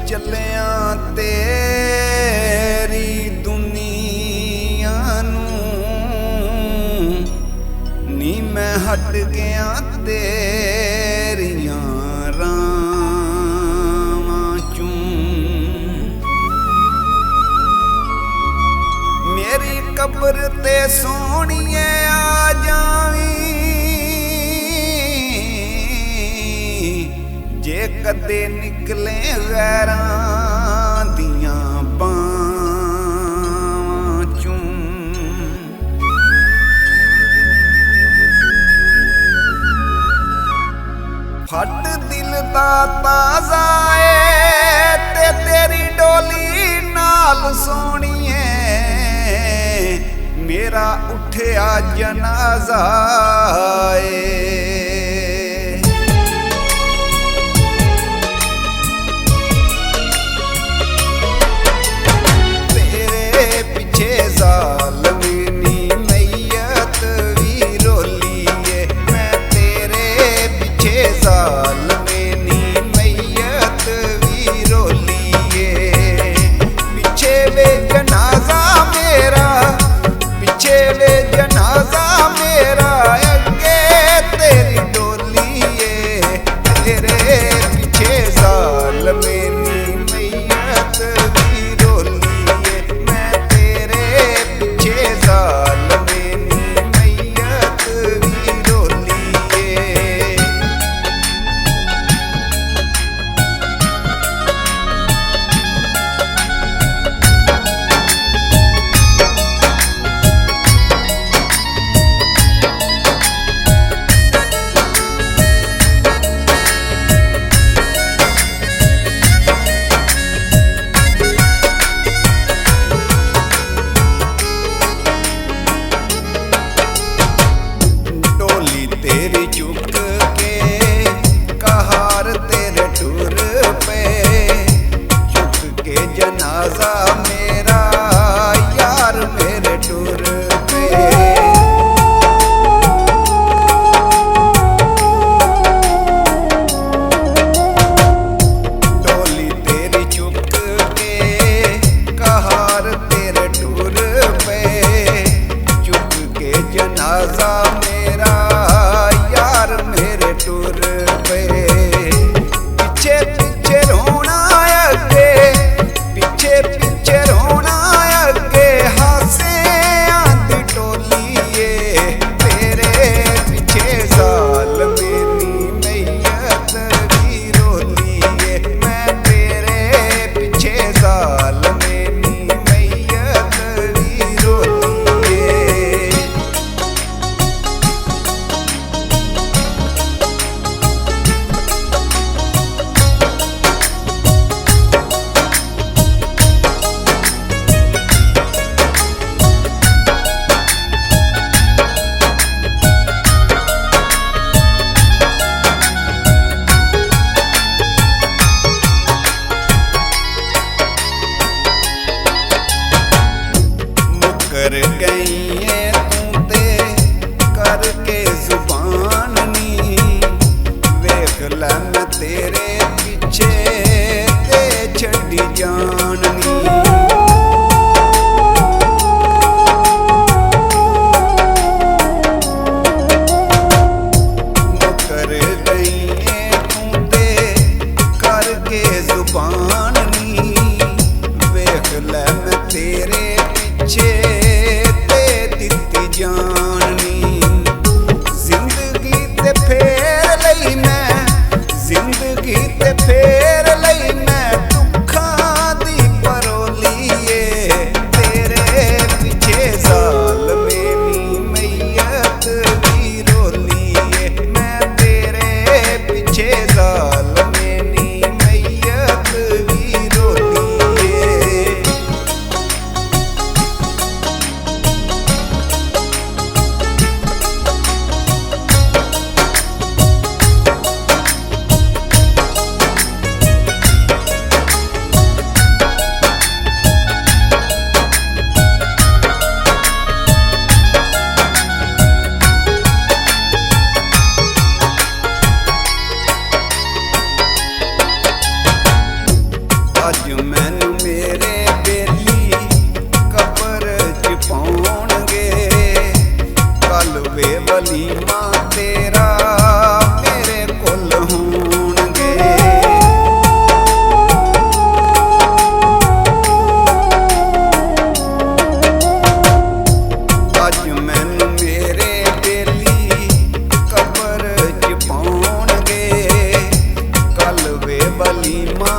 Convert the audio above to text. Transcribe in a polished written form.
चलिया तेरी दुनिया नूं, नी मैं हट गया तेरियां रावां चूं। मेरी कब्र ते सोहणिए आ जावी, जे कदे निकले गैरां दियां बावां चूं। फट दिल दा ताज़ा ए ते तेरी डोली नाल सोहणिए, मेरा उठिया जनाजा ए। जनाजा मेरा अगे अज मैनू मेरे बेली कबर च पाउणगे, कल वे वलीमा तेरा मेरे कोल होणगे। अज मैनू मेरे बेली कबर च पाउणगे, कल वे वलीमा